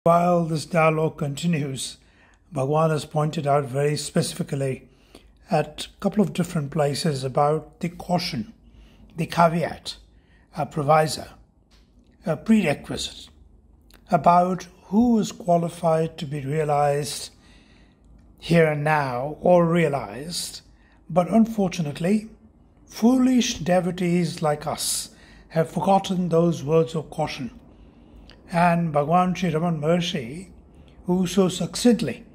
While this dialogue continues, Bhagwan has pointed out very specifically at a couple of different places about the caution, the caveat, a provisor, a prerequisite about who is qualified to be realized here and now or realized. But unfortunately, foolish devotees like us have forgotten those words of caution. And Bhagwan Sri Raman Maharshi, who so succinctly,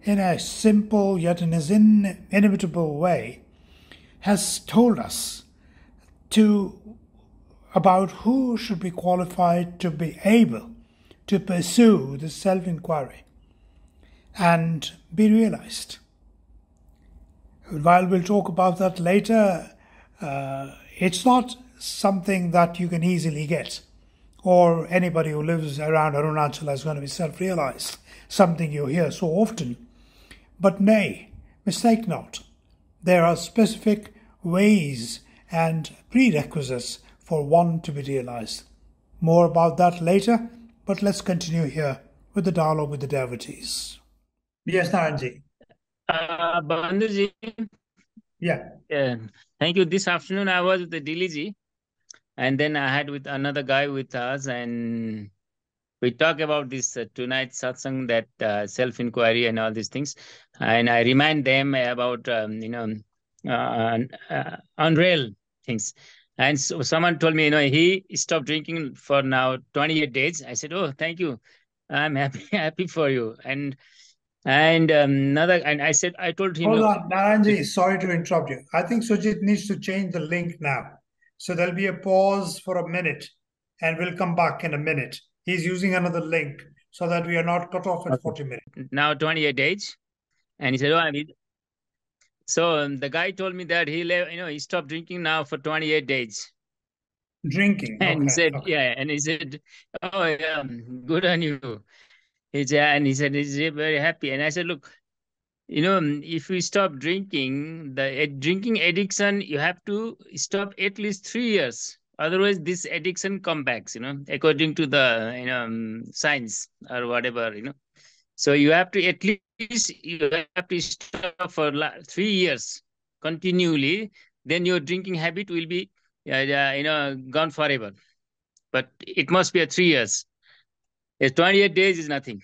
in a simple yet in his inimitable way, has told us about who should be qualified to be able to pursue the self-inquiry and be realized. While we'll talk about that later, it's not something that you can easily get, or anybody who lives around Arunachala is going to be self-realized, something you hear so often. But nay, mistake not. There are specific ways and prerequisites for one to be realized. More about that later, but let's continue here with the dialogue with the devotees. Yes, Naranji. Bandhuji, Yeah. thank you. This afternoon I was with the Diliji, and then I had with another guy with us, and we talk about this tonight's satsang, that self-inquiry and all these things. And I remind them about, unreal things. And so someone told me, he stopped drinking for now 28 days. I said, oh, thank you. I'm happy for you. And I said, I told him, Hold on, Naranji, sorry to interrupt you. I think Sujit needs to change the link now. So there'll be a pause for a minute and we'll come back in a minute. He's using another link so that we are not cut off at 40 minutes. Now 28 days. And he said, oh, so the guy told me that he stopped drinking now for 28 days. Drinking. And okay, he said, okay. yeah. And he said, oh, yeah, good on you. He said, he's very happy. And I said, look, if we stop drinking, the drinking addiction, you have to stop at least 3 years. Otherwise, this addiction comes back, according to the, science or whatever, So you have to stop for 3 years continually. Then your drinking habit will be, gone forever. But it must be 3 years. 28 days is nothing.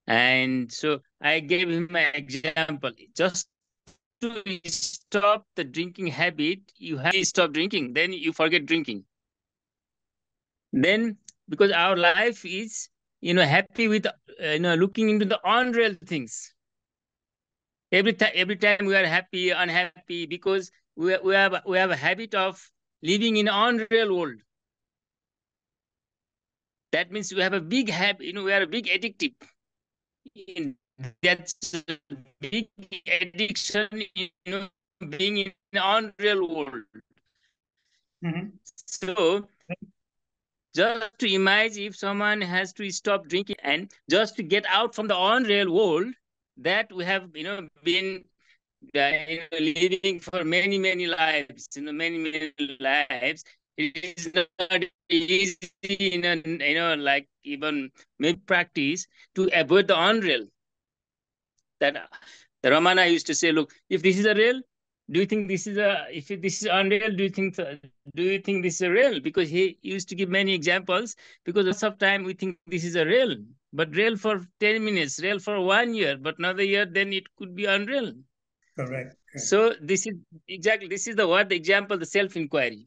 And so I gave him an example. Just to stop the drinking habit, you have to stop drinking. Then you forget drinking. Then, because our life is, happy with, looking into the unreal things. Every time we are happy, unhappy, because we have a habit of living in an unreal world. That means we have a big habit, we are a big addictive. That's a big addiction, being in an unreal world. So just to imagine, if someone has to stop drinking and just to get out from the unreal world that we have, been living for many lives, many lives, it is not easy, like even maybe practice to avoid the unreal. That the Ramana used to say, look, if this is a real, do you think this is if this is unreal, do you think this is a real? Because he used to give many examples, because lots of time we think this is a real, but real for 10 minutes, real for 1 year, but another year, then it could be unreal. Correct. So this is the word example, the self-inquiry.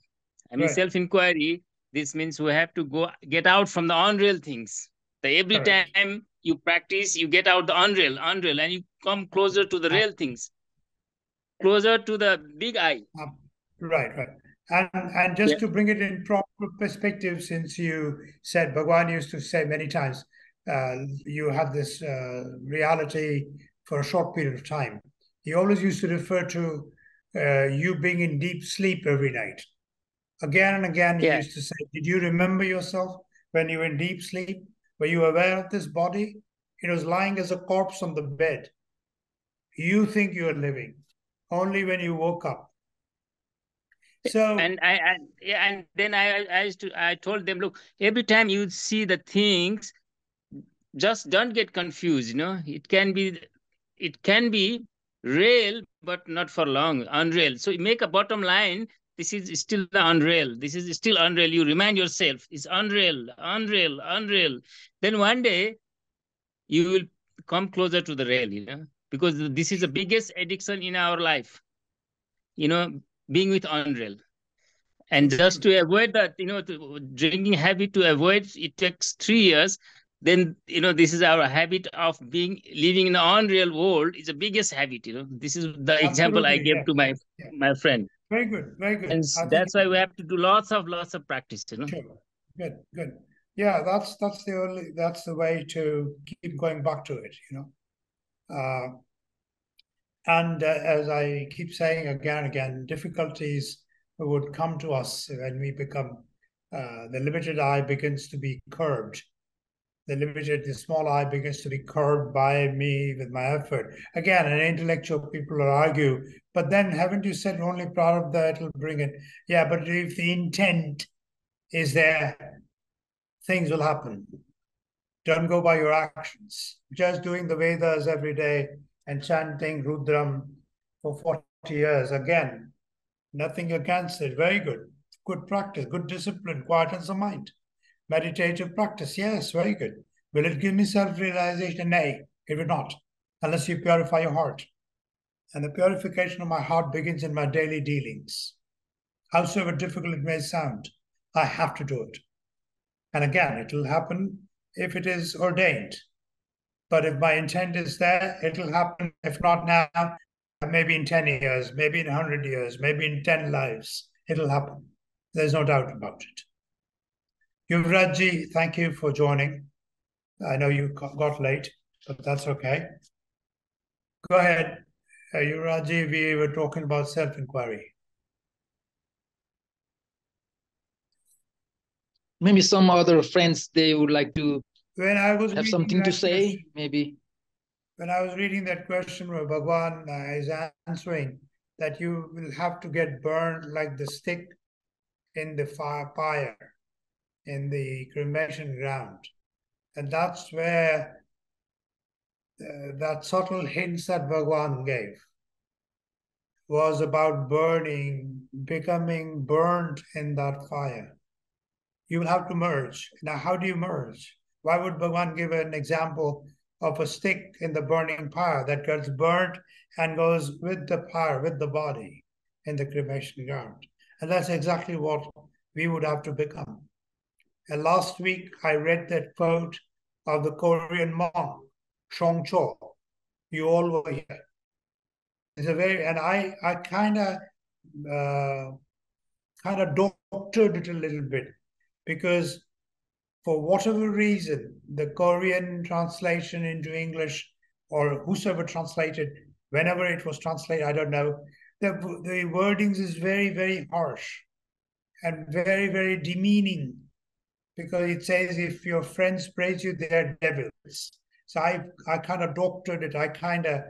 I mean, self-inquiry, this means we have to get out from the unreal things. Every time you practice, you get out the unreal, and you come closer to the real things, closer to the big I. Right. And just to bring it in proper perspective, since you said, Bhagwan used to say many times, you have this reality for a short period of time. He always used to refer to you being in deep sleep every night. Again and again, he used to say, did you remember yourself when you were in deep sleep? Were you aware of this body? It was lying as a corpse on the bed. You think you are living only when you woke up. So and then I told them, look, every time you see the things, just don't get confused. It can be rail, but not for long, unreal. So you make a bottom line. This is still unreal. This is still unreal. You remind yourself, it's unreal, unreal, unreal. Then one day you will come closer to the rail, because this is the biggest addiction in our life, being with unreal. And just to avoid that, drinking habit, to avoid it takes 3 years. Then this is our habit of living in the unreal world. Is the biggest habit. This is the example I Absolutely, gave yeah. to Yeah. my friend. Very good, very good. And I think that's why we have to do lots of practice. sure. Good, good. Yeah, that's the way to keep going back to it, And as I keep saying again and again, difficulties would come to us when we become the limited eye begins to be curbed. The small eye begins to be curbed by me with my effort. Again, an intellectual people will argue, but then haven't you said only part of that will bring it? Yeah, but if the intent is there, things will happen. Don't go by your actions. Just doing the Vedas every day and chanting Rudram for 40 years, again, nothing against it. Very good. Good practice, good discipline, quietens the mind. Meditative practice, yes, very good. Will it give me self-realization? Nay, it will not, unless you purify your heart. And the purification of my heart begins in my daily dealings. Howsoever difficult it may sound, I have to do it. And again, it will happen if it is ordained. But if my intent is there, it will happen. If not now, maybe in 10 years, maybe in 100 years, maybe in 10 lives, it'll happen. There's no doubt about it. Yuvrajji, thank you for joining. I know you got late, but that's okay. Go ahead. Yuvrajji, we were talking about self-inquiry. Maybe some other friends, they would like to have something to say, maybe. When I was reading that question where Bhagwan is answering that you will have to get burned like the stick in the fire, in the cremation ground. And that's where that subtle hints that Bhagwan gave was about burning, becoming burnt in that fire. You will have to merge. Now, how do you merge? Why would Bhagwan give an example of a stick in the burning fire that gets burnt and goes with the fire, with the body in the cremation ground? And that's exactly what we would have to become. And last week, I read that quote of the Korean monk, Shong Cho. You all were here. It's a very, and I kind of doctored it a little bit, because for whatever reason, the Korean translation into English, or whosoever translated, whenever it was translated, I don't know, the wordings is very, very harsh and very, very demeaning, because it says if your friends praise you, they're devils. So I kind of doctored it. I kind of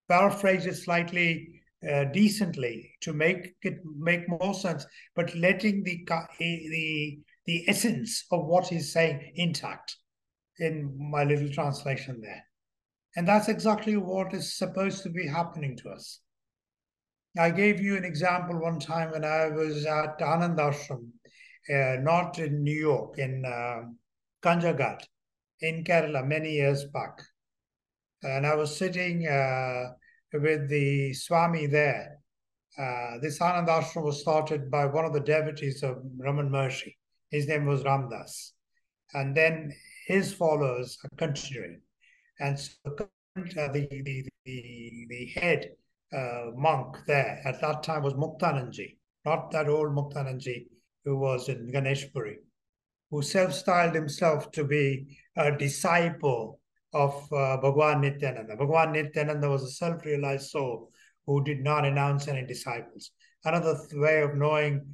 paraphrased it slightly decently to make more sense, but letting the essence of what he's saying intact in my little translation there. And that's exactly what is supposed to be happening to us. I gave you an example one time when I was at Anand Ashram, not in New York, in Kanjaghat, in Kerala, many years back. And I was sitting with the Swami there. This Anand Ashram was started by one of the devotees of Raman Maharshi. His name was Ramdas. And then his followers are continuing. And so the head monk there at that time was Muktanandji, not that old Muktanandji who was in Ganeshpuri, who self-styled himself to be a disciple of Bhagwan Nityananda. Bhagwan Nityananda was a self-realized soul who did not announce any disciples. Another way of knowing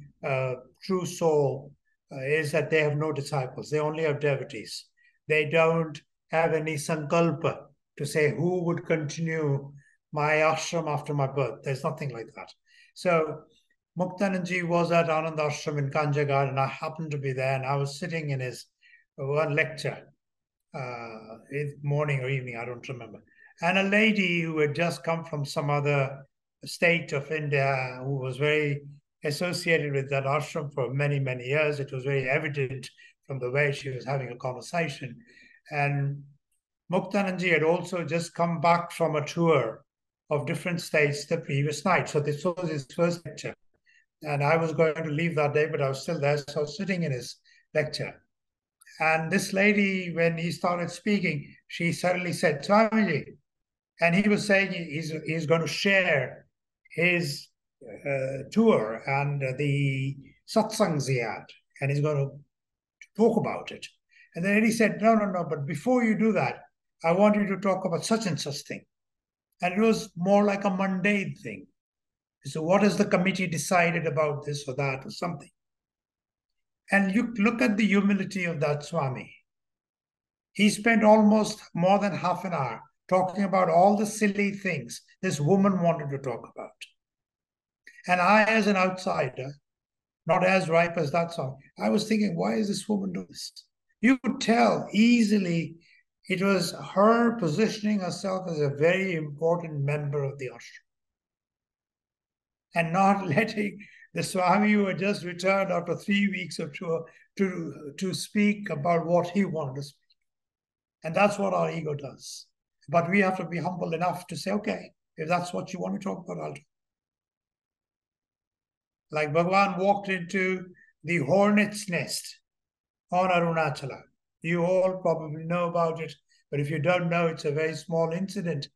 true soul is that they have no disciples. They only have devotees. They don't have any sankalpa to say who would continue my ashram after my birth. There's nothing like that. So Muktanandji was at Anand Ashram in Kanjaghat, and I happened to be there, and I was sitting in his one lecture, morning or evening, I don't remember. And a lady who had just come from some other state of India, who was very associated with that ashram for many, many years. It was very evident from the way she was having a conversation. And Muktanandji had also just come back from a tour of different states the previous night. So this was his first lecture. And I was going to leave that day, but I was still there. So I was sitting in his lecture. And this lady, when he started speaking, she suddenly said, Swamiji, and he was saying he's going to share his tour and the satsangs he had, and he's going to talk about it. And then he said, no, but before you do that, I want you to talk about such and such thing. And it was more like a mundane thing. So what has the committee decided about this or that or something? And you look at the humility of that Swami. He spent almost more than half an hour talking about all the silly things this woman wanted to talk about. And I, as an outsider, not as ripe as that song, I was thinking, why is this woman doing this? You could tell easily it was her positioning herself as a very important member of the ashram and not letting the Swami who had just returned after 3 weeks of tour to speak about what he wanted to speak. And that's what our ego does. But we have to be humble enough to say, okay, if that's what you want to talk about, I'll talk. Like Bhagavan walked into the hornet's nest on Arunachala. You all probably know about it, but if you don't know, it's a very small incident,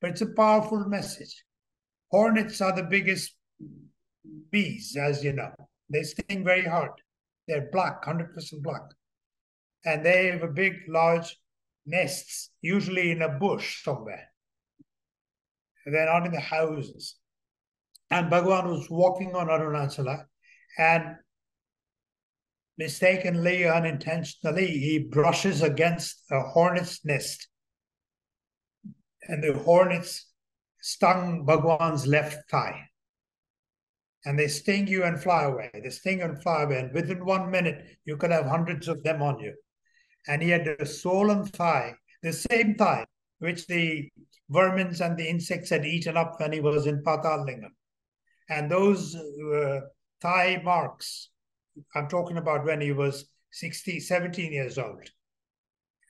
but it's a powerful message. Hornets are the biggest bees, as you know. They sting very hard. They're black, 100% black. And they have a big, large nests, usually in a bush somewhere. They're not in the houses. And Bhagavan was walking on Arunachala, and mistakenly, unintentionally, he brushes against a hornet's nest. And the hornets stung Bhagavan's left thigh. And they sting you and fly away. They sting and fly away. And within 1 minute, you could have hundreds of them on you. And he had a swollen thigh, the same thigh, which the vermins and the insects had eaten up when he was in Patal Lingam. And those thigh marks, I'm talking about when he was 17 years old.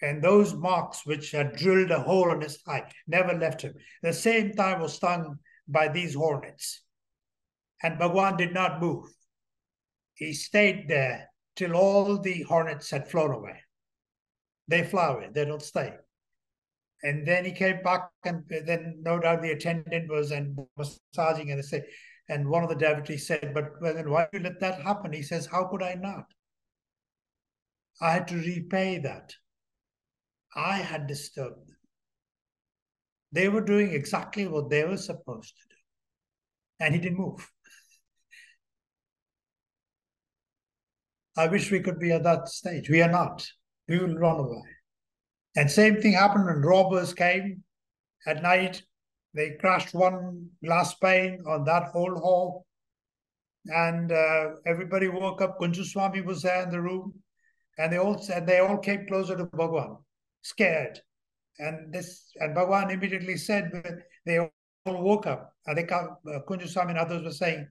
And those marks which had drilled a hole in his thigh never left him. The same thigh was stung by these hornets. And Bhagavan did not move. He stayed there till all the hornets had flown away. They fly away, they don't stay. And then he came back, and then no doubt the attendant was massaging, and they said, and one of the devotees said, but well, then why did you let that happen? He says, how could I not? I had to repay that. I had disturbed them. They were doing exactly what they were supposed to do. And he didn't move. I wish we could be at that stage. We are not. We will run away. And same thing happened when robbers came at night. They crashed one glass pane on that whole hall. And everybody woke up. Kunju Swami was there in the room. And they all came closer to Bhagavan, scared. And Bhagavan immediately said, they all woke up. I think Kunju Swami and others were saying,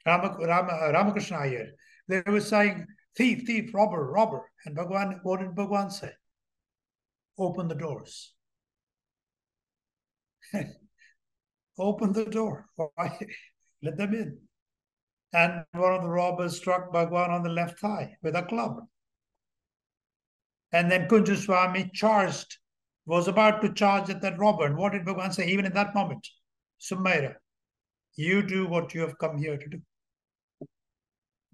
Ramakrishna Iyer. They were saying, thief, robber. And Bhagavan, what did Bhagavan say? Open the doors. Open the door. Let them in. And one of the robbers struck Bhagavan on the left thigh with a club. And then Kunju Swami was about to charge at that robber. And what did Bhagavan say? Even in that moment, Sumaira, you do what you have come here to do.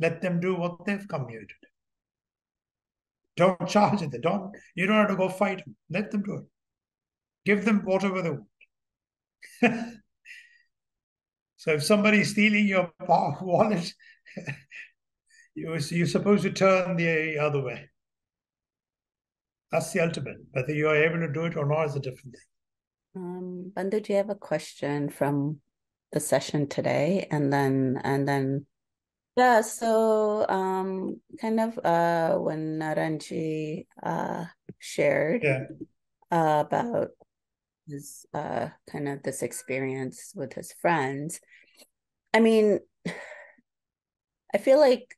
Let them do what they've come here to do. Don't charge at them. You don't have to go fight them. Let them do it. Give them whatever they want. So if somebody's stealing your wallet, you're supposed to turn the other way. That's the ultimate. Whether you are able to do it or not is a different thing. Bandhu, do you have a question from the session today? And then Yeah, so kind of when Naranji shared about his kind of this experience with his friends, I mean, I feel like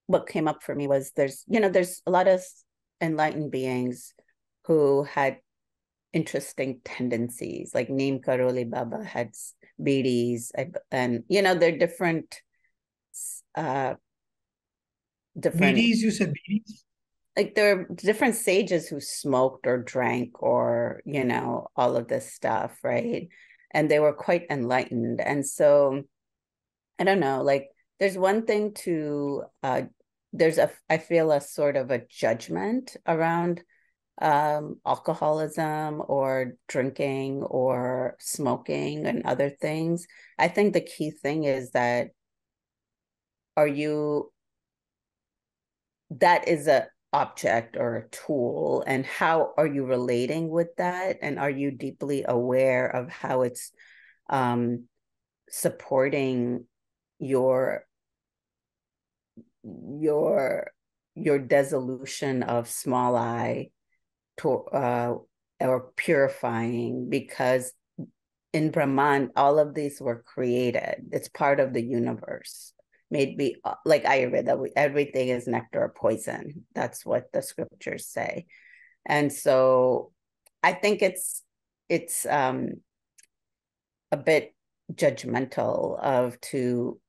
what came up for me was there's a lot of enlightened beings who had interesting tendencies. Like Neem Karoli Baba had BDs, and they're different different BDs, you said BDs? Like there are different sages who smoked or drank or all of this stuff, right? And they were quite enlightened. And so I don't know, like there's one thing to I feel a sort of a judgment around alcoholism or drinking or smoking and other things. I think the key thing is that that is a object or a tool, and how are you relating with that, and are you deeply aware of how it's supporting your dissolution of small I or purifying, because in Brahman all of these were created. It's part of the universe. Maybe like Ayurveda, everything is nectar or poison. That's what the scriptures say. And so I think it's a bit judgmental to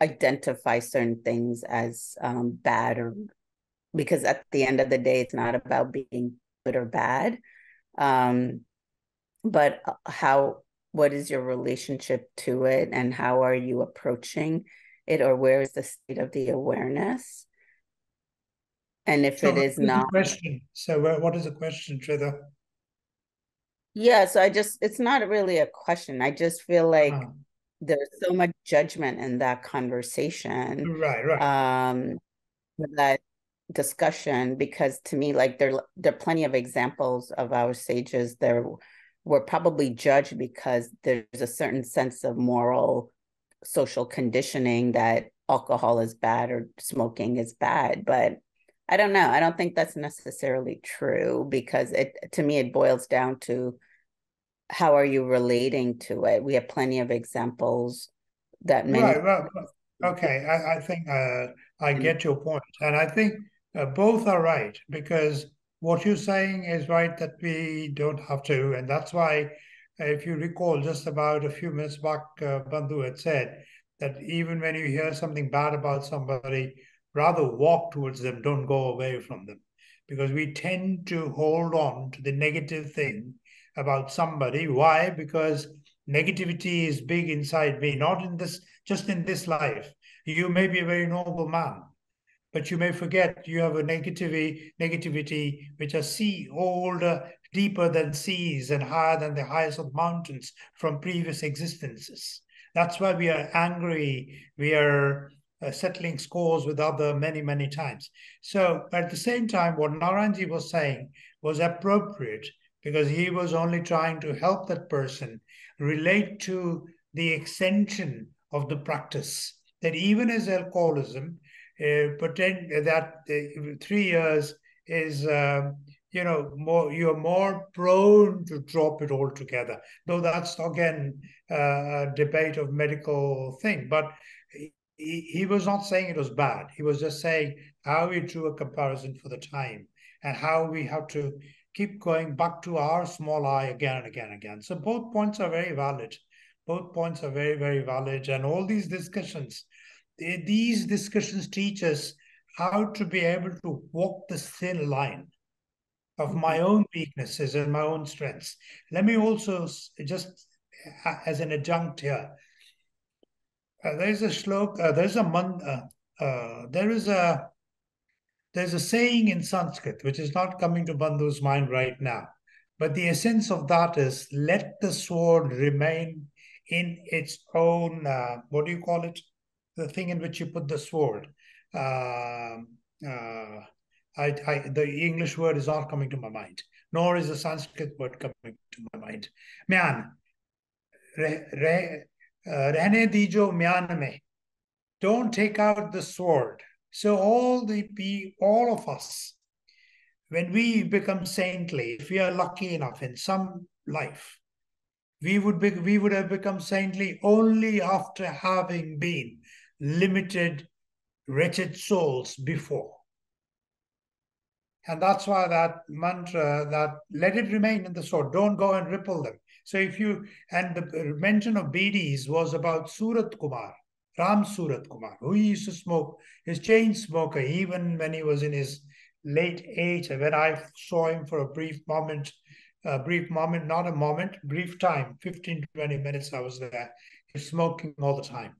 identify certain things as bad, or because at the end of the day, it's not about being good or bad. But what is your relationship to it, and how are you approaching it, or where is the state of the awareness? And if it is not question. So what is the question, Shweta? Yeah, so it's not really a question. I just feel like there's so much judgment in that conversation. Right. That discussion, because to me, like there are plenty of examples of our sages there were probably judged because there's a certain sense of moral social conditioning that alcohol is bad or smoking is bad. But I don't know. I don't think that's necessarily true, because to me it boils down to how are you relating to it. We have plenty of examples that many okay, I think I get your point, and I think both are right, because what you're saying is right, that we don't have to, and that's why, if you recall, just about a few minutes back, Bandhu had said that even when you hear something bad about somebody, rather walk towards them, don't go away from them, because we tend to hold on to the negative thing about somebody. Why? Because negativity is big inside me, not in this, just in this life. You may be a very noble man, but you may forget you have a negativity which are older, deeper than seas, and higher than the highest of mountains from previous existences. That's why we are angry. We are settling scores with other many times. So at the same time, what Naranji was saying was appropriate, because he was only trying to help that person relate to the extension of the practice, that even as alcoholism, pretend that 3 years is you're more prone to drop it altogether, though that's again a debate of medical thing. But he was not saying it was bad. He was just saying how we drew a comparison for the time, and how we have to keep going back to our small I again and again and again. So both points are very valid. Both points are very valid. And all these discussions teach us how to be able to walk this thin line of my own weaknesses and my own strengths. Let me also, just as an adjunct here, there's a shlok, there's a saying in Sanskrit which is not coming to Bandhu's mind right now, but the essence of that is, let the sword remain in its own, what do you call it? The thing in which you put the sword. The English word is not coming to my mind, nor is the Sanskrit word coming to my mind. Myan. रहने दीजो म्यान में. Don't take out the sword. So all of us, when we become saintly, if we are lucky enough in some life, we would have become saintly only after having been limited, wretched souls before. And that's why that mantra, that let it remain in the sword, don't go and ripple them. So if you, and the mention of bidis was about Surat Kumar, Ram Surat Kumar, who used to smoke, his chain smoker, even when he was in his late age. When I saw him for a brief moment, not a moment, brief time, 15, 20 minutes I was there. He's smoking all the time.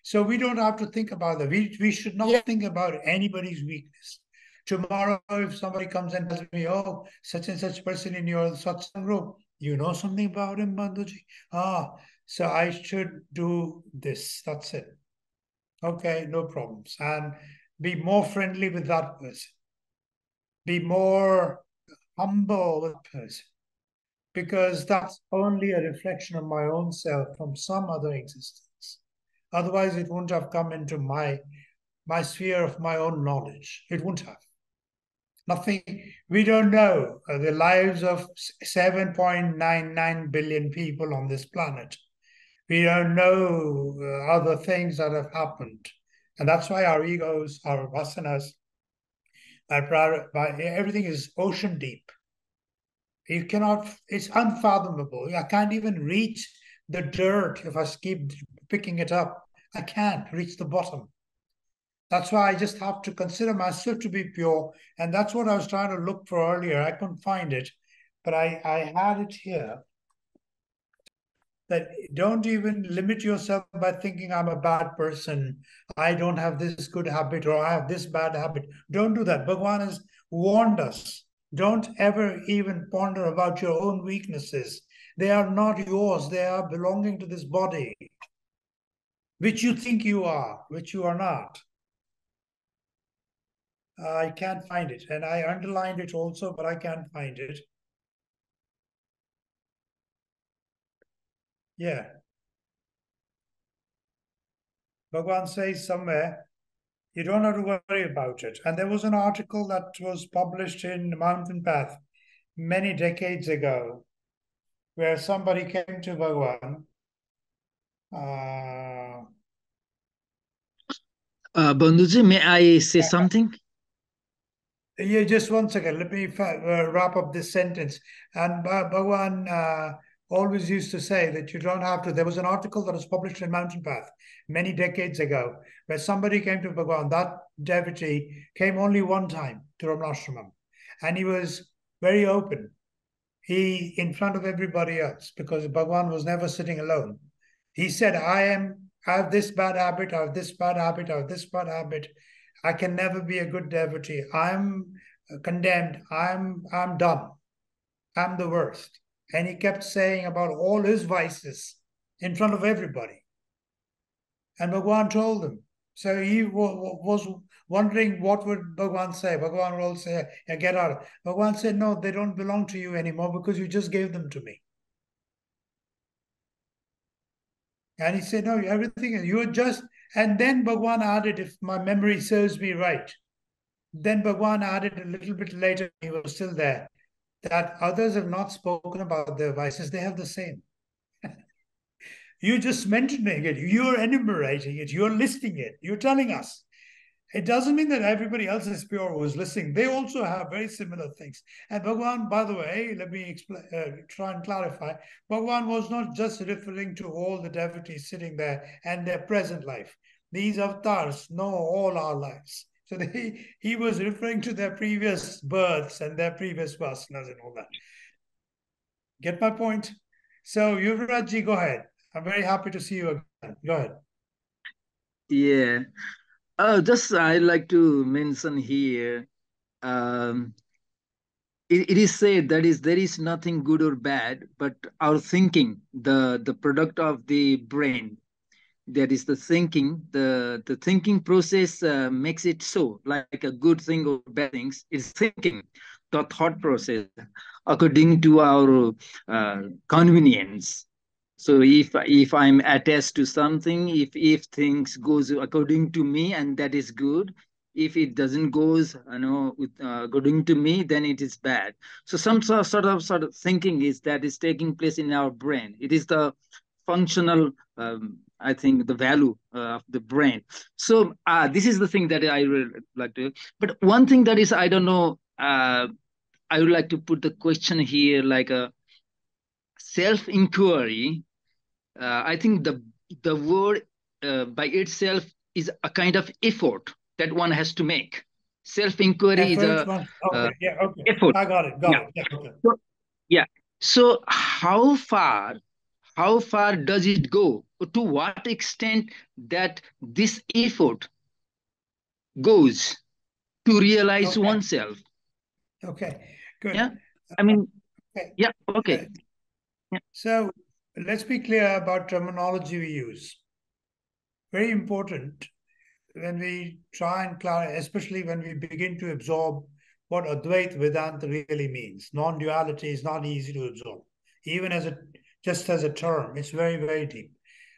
So we don't have to think about that. We should not think about anybody's weakness. Tomorrow, if somebody comes and tells me, oh, such and such person in your satsang group, you know something about him, Bandhuji? So I should do this. That's it. Okay, no problems. And be more friendly with that person. Be more humble with that person. Because that's only a reflection of my own self from some other existence. Otherwise, it wouldn't have come into my sphere of my own knowledge. It wouldn't have. Nothing, we don't know the lives of 7.99 billion people on this planet. We don't know other things that have happened. And that's why our egos, our vasanas, everything is ocean deep. You cannot, it's unfathomable. I can't even reach the dirt if I keep picking it up. I can't reach the bottom. That's why I just have to consider myself to be pure. And that's what I was trying to look for earlier. I couldn't find it, but I had it here. That don't even limit yourself by thinking I'm a bad person. I don't have this good habit or I have this bad habit. Don't do that. Bhagwan has warned us. Don't ever even ponder about your own weaknesses. They are not yours. They are belonging to this body, which you think you are, which you are not. I can't find it. And I underlined it also, but I can't find it. Yeah. Bhagwan says somewhere, you don't have to worry about it. And there was an article that was published in Mountain Path many decades ago, where somebody came to Bhagwan. Bandhuji, may I say something? Yeah, just 1 second. Let me wrap up this sentence. And Bhagwan always used to say that you don't have to. There was an article that was published in Mountain Path many decades ago where somebody came to Bhagwan. That devotee came only one time to Ramanashramam. And he was very open. He, in front of everybody else, because Bhagwan was never sitting alone. He said, I have this bad habit, I have this bad habit, I have this bad habit. I can never be a good devotee. I'm condemned. I'm done. I'm the worst. And he kept saying about all his vices in front of everybody. And Bhagwan told him. So he was wondering what would Bhagwan say. Bhagwan will say, yeah, get out. Bhagwan said, no, they don't belong to you anymore because you just gave them to me. And he said, no, everything, you are just, and then Bhagwan added, if my memory serves me right, then Bhagwan added a little bit later, he was still there, that others have not spoken about their vices, they have the same. You're just mentioning it, you're enumerating it, you're listing it, you're telling us. It doesn't mean that everybody else is pure who is listening. They also have very similar things. And Bhagwan, by the way, let me try and clarify. Bhagwan was not just referring to all the devotees sitting there and their present life. These avatars know all our lives. So he was referring to their previous births and their previous vasanas and all that. Get my point? So Yuvrajji, go ahead. I'm very happy to see you again. Go ahead. Yeah. Just I'd like to mention here, it is said that there is nothing good or bad, but our thinking, the product of the brain, that is the thinking, the thinking process makes it so, like a good thing or bad things, it's thinking, the thought process, according to our convenience. So if I'm attached to something, if things goes according to me, and that is good. If it doesn't goes, according to me, then it is bad. So some sort of thinking that is taking place in our brain. It is the functional, I think, the value of the brain. So this is the thing that I really like to. But one thing that is, I don't know. I would like to put the question here, like a self-inquiry. I think the word by itself is a kind of effort that one has to make. Self-inquiry is a okay, yeah, okay. effort. I got it. Yeah. Yeah, okay. So, yeah. So how far does it go? To what extent that this effort goes to realize oneself? Okay, good. Yeah. I mean, okay. yeah. Okay. Yeah. So let's be clear about terminology we use. Very important when we try and clarify, especially when we begin to absorb what Advaita Vedanta really means. Non-duality is not easy to absorb, even just as a term. It's very, very deep.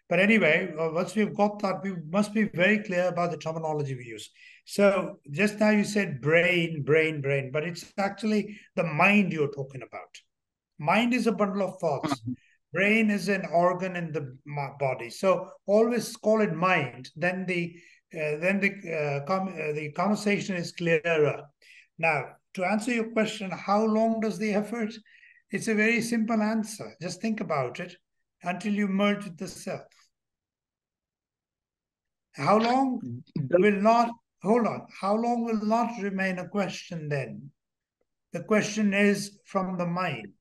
But anyway, once we've got that, we must be very clear about the terminology we use. So just now you said brain, but it's actually the mind you're talking about. Mind is a bundle of thoughts. Brain is an organ in the body. So always call it mind. Then the conversation is clearer. Now, to answer your question, how long does the effort? It's a very simple answer. Just think about it until you merge with the self. How long will not, hold on, how long will not remain a question then? The question is from the mind.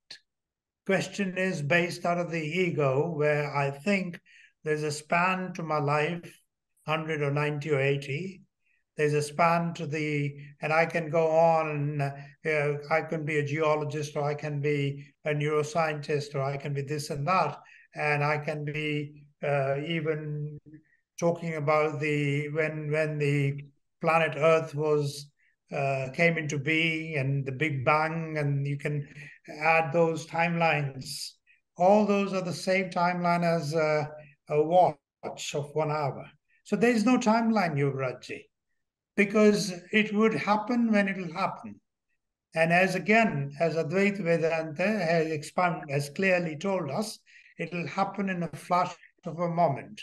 Question is based out of the ego, where I think there's a span to my life, 100 or 90 or 80. There's a span to and I can go on, and I can be a geologist, or I can be a neuroscientist, or I can be this and that. And I can be even talking about when the planet Earth came into being, and the Big Bang, and you can add those timelines. All those are the same timeline as a watch of 1 hour. So there is no timeline, Yuvrajji, because it would happen when it will happen. And as Advaita Vedanta has clearly told us, it will happen in a flash of a moment.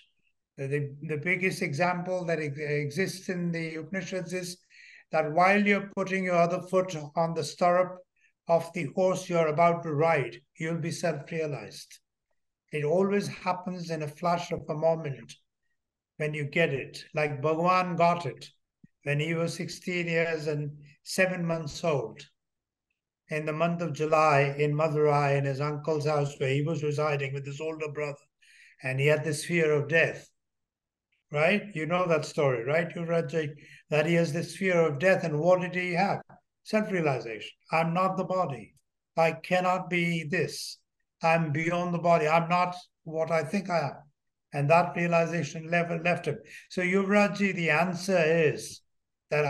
The biggest example that exists in the Upanishads is that while you're putting your other foot on the stirrup of the horse you're about to ride, you'll be self-realized. It always happens in a flash of a moment when you get it. Like Bhagavan got it when he was 16 years and 7 months old. In the month of July in Madurai, in his uncle's house where he was residing with his older brother. And he had this fear of death. Right? You know that story, right, Yuvrajji? That he has this fear of death. And what did he have? Self-realization. I'm not the body. I cannot be this. I'm beyond the body. I'm not what I think I am. And that realization left him. So Yuvrajji, the answer is that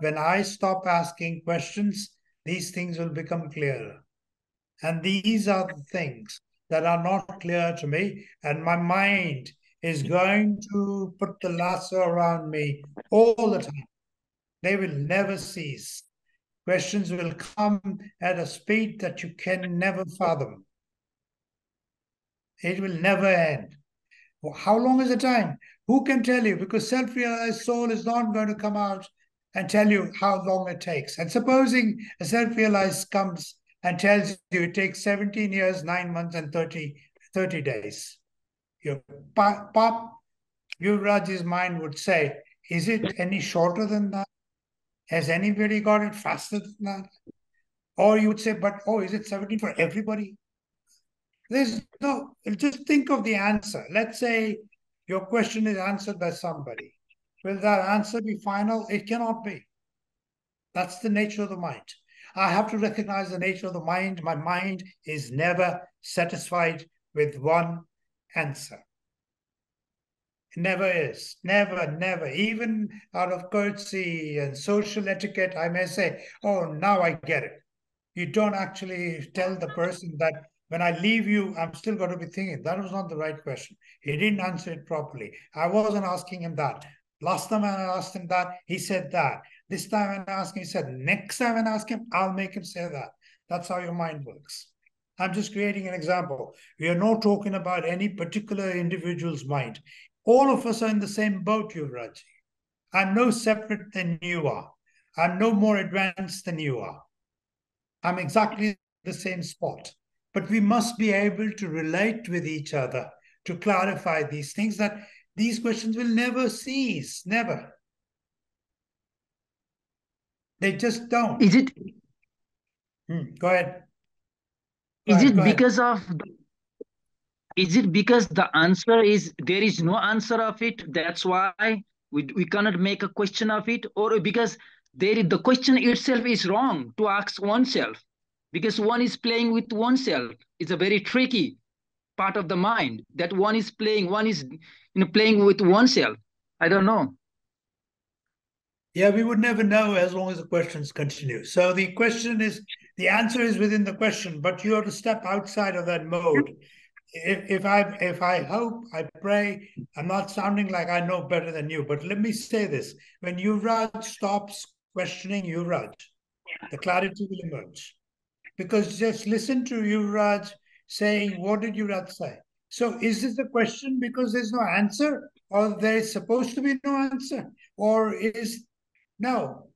when I stop asking questions, these things will become clearer. And these are the things that are not clear to me. And my mind is going to put the lasso around me all the time. They will never cease. Questions will come at a speed that you can never fathom. It will never end. How long is the time? Who can tell you? Because self-realized soul is not going to come out and tell you how long it takes. And supposing a self-realized comes and tells you it takes 17 years, 9 months, and 30 days. Your Yuvraj's mind would say, is it any shorter than that? Has anybody got it faster than that? Or you would say, is it 17 for everybody? There's no, just think of the answer. Let's say your question is answered by somebody. Will that answer be final? It cannot be. That's the nature of the mind. I have to recognize the nature of the mind. My mind is never satisfied with one answer. It never is. Never. Even out of courtesy and social etiquette, I may say, oh, now I get it. You don't actually tell the person that When I leave you, I'm still going to be thinking, that was not the right question. He didn't answer it properly. I wasn't asking him that. Last time I asked him that, he said that. This time when I asked him, he said, next time when I ask him, I'll make him say that. That's how your mind works. I'm just creating an example. We are not talking about any particular individual's mind. All of us are in the same boat, Yuvraj. I'm no separate than you are. I'm no more advanced than you are. I'm exactly the same spot. But we must be able to relate with each other to clarify these things, that these questions will never cease, never. They just don't. Is it? Go ahead. Is it because of? Is it because the answer is there is no answer of it? That's why we cannot make a question of it, or because the question itself is wrong to ask oneself, because one is playing with oneself. It's a very tricky part of the mind that one is playing with oneself. I don't know. Yeah, we would never know as long as the questions continue. So the answer is within the question, but you have to step outside of that mode. If I hope, I pray, I'm not sounding like I know better than you, but let me say this. When Yuvraj stops questioning Yuvraj, the clarity will emerge. Because just listen to Yuvraj saying, what did Yuvraj say? So is this a question because there's no answer, or there is supposed to be no answer? Or no,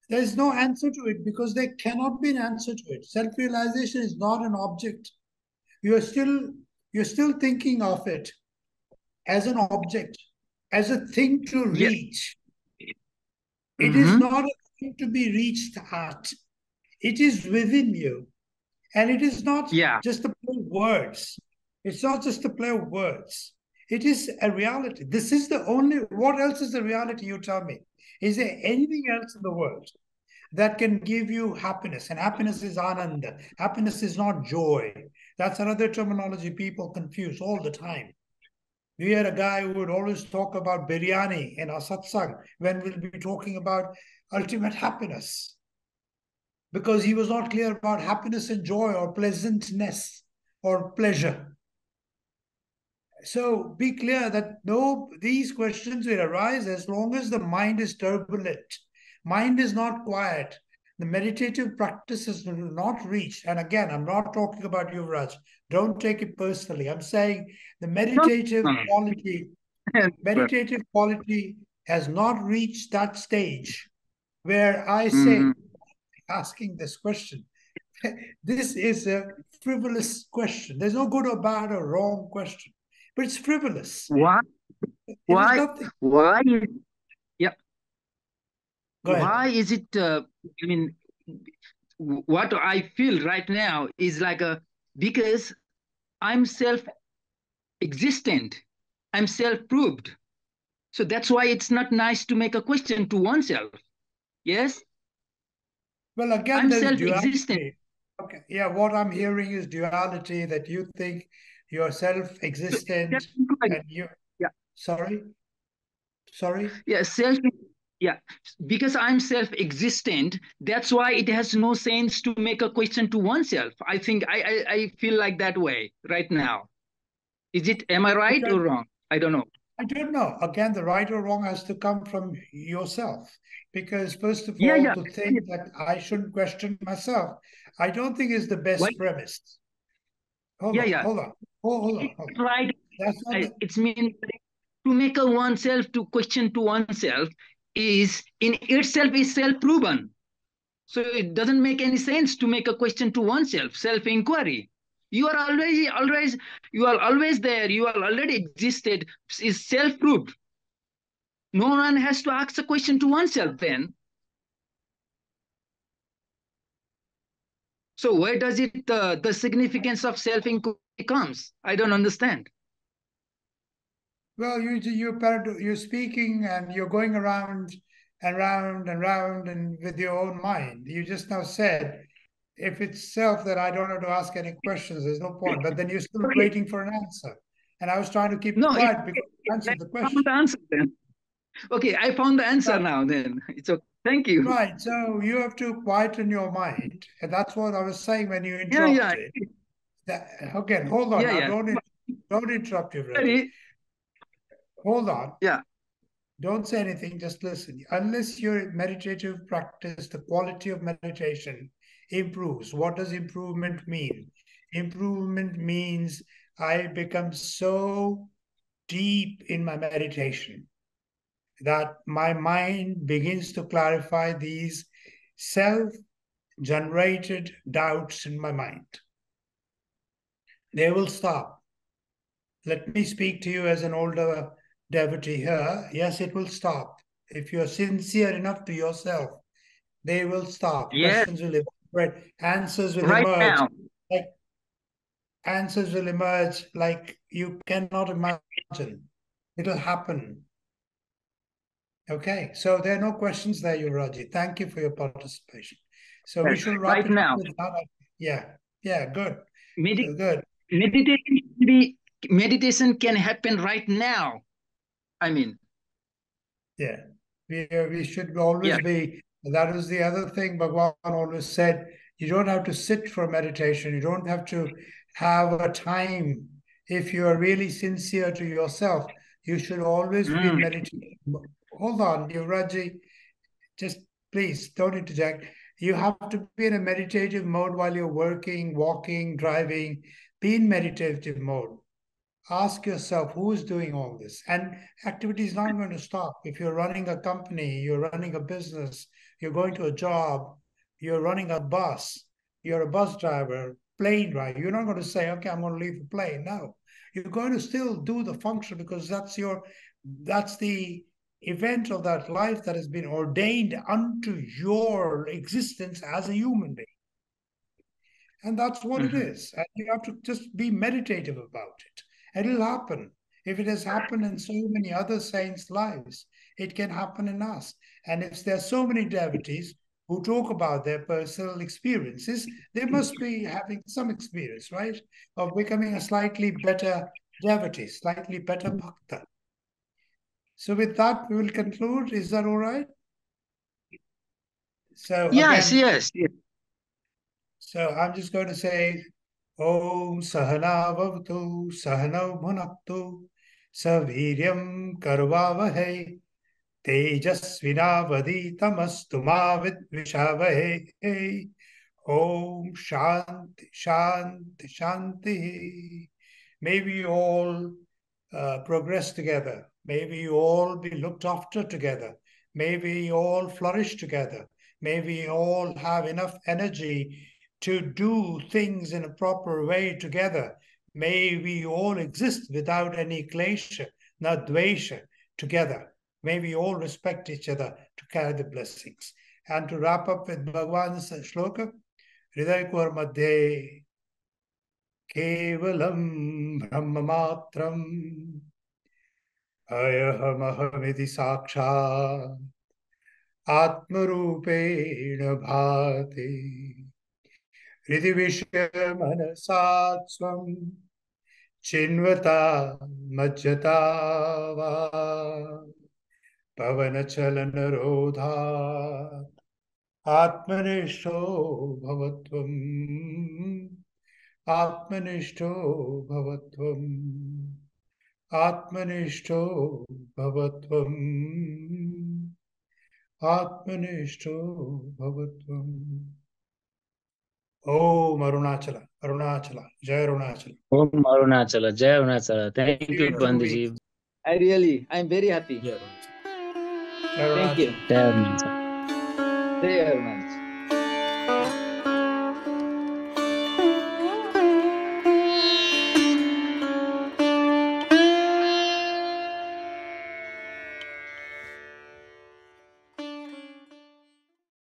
there's no answer to it because there cannot be an answer to it. Self-realization is not an object. You're still thinking of it as an object, as a thing to reach. It is not a thing to be reached at. It is within you. And it is not just a play of words. It's not just a play of words. It is a reality. This is what else is the reality, you tell me? Is there anything else in the world that can give you happiness? And happiness is ananda. Happiness is not joy. That's another terminology people confuse all the time. We had a guy who would always talk about biryani in our satsang when we'll be talking about ultimate happiness, because he was not clear about happiness and joy or pleasantness or pleasure. So be clear that these questions will arise as long as the mind is turbulent. Mind is not quiet. The meditative practice is not reached. And again, I'm not talking about Yuvraj. Don't take it personally. I'm saying the meditative quality has not reached that stage where I say, asking this question, this is a frivolous question. There's no good or bad or wrong question, but it's frivolous. Why? Yeah. Why is it? What I feel right now is like because I'm self-existent. I'm self-proved. So that's why it's not nice to make a question to oneself. Yes? Well, again, I'm self-existent. Okay. Yeah, what I'm hearing is duality, that you think you're self-existent and you. Yeah. Sorry. Yeah, because I'm self-existent, that's why it has no sense to make a question to oneself. I think I feel like that way right now. Am I right or wrong? I don't know. I don't know. Again, the right or wrong has to come from yourself. Because first of all, to think that I shouldn't question myself, I don't think is the best premise. Hold on. Right. It's mean to make oneself to question to oneself is in itself is self-proven. So it doesn't make any sense to make a question to oneself, self-inquiry. You are always there. You are already existed, is self-proved. No one has to ask a question to oneself then. So where does the significance of self-inquiry comes? I don't understand. Well, you're speaking and you're going around and round and round and with your own mind. You just now said, if it's self, that I don't have to ask any questions, there's no point. But then you're still waiting for an answer. And I was trying to keep quiet because you answered the question. I found the answer then. Okay, I found the answer now then. It's okay. Thank you. Right. So you have to quieten your mind. And that's what I was saying when you interrupted. Again, hold on. Yeah, Now, yeah. don't interrupt you, Raji. Sorry. Hold on. Yeah. Don't say anything, just listen. Unless your meditative practice, the quality of meditation improves. What does improvement mean? Improvement means I become so deep in my meditation that my mind begins to clarify these self-generated doubts in my mind. They will stop. Let me speak to you as an older devotee here. Yes, it will stop. If you're sincere enough to yourself, they will stop. Yes. Questions will emerge. Answers will Right emerge. now. Answers will emerge like you cannot imagine. It'll happen. Okay, so there are no questions there, Yuvaraji. Thank you for your participation. So we should wrap Right it now. up with that. Yeah, good. Good. Meditation can happen right now. I mean. Yeah, we should always be. That is the other thing Bhagavan always said. You don't have to sit for meditation. You don't have to have a time. If you are really sincere to yourself, you should always be in meditation. Hold on, Yuvaraji. Just please don't interject. You have to be in a meditative mode while you're working, walking, driving. Be in meditative mode. Ask yourself who is doing all this, and activity is not going to stop. If you're running a company, you're running a business, you're going to a job, you're running a bus, you're a bus driver, plane driver, you're not going to say, okay, I'm going to leave the plane. No, you're going to still do the function because that's the event of that life that has been ordained unto your existence as a human being. And that's what it is. And you have to just be meditative about it. And it'll happen. If it has happened in so many other saints' lives, it can happen in us. And if there's so many devotees who talk about their personal experiences, they must be having some experience, right? Of becoming a slightly better devotee, slightly better bhakta. So with that, we will conclude. Is that all right? So yes, again, yes. So I'm just going to say, Om Sahana Bhavatu Sahana Bhunaktu Saviryam Karvavahe Tejasvinavadi Tamastuma Vidvishavahe Om Shanti Shanti Shanti. May we all progress together. May we all be looked after together. May we all flourish together. May we all have enough energy to do things in a proper way together. May we all exist without any klesha, not dvesha, together. May we all respect each other to carry the blessings. And to wrap up with Bhagavan's shloka, Hridayakor Madhye Kevalam Brahmamatram Ayahamaham Sakshat Atmarupena Bhati Hridi Vishya Manasatsvam Chinvata Majjatava Pavana Chalana Rodha Atmanishto Bhavatvam Atmanishto Bhavatvam Atmanishto Bhavatvam Atmanishto Bhavatvam. Om Arunachala, Arunachala, Jai Arunachala. Om Arunachala, Jai Arunachala. Thank you, Bandiji. I'm very happy. Jai Thank you. Jai Arunachala. Jai Arunachala.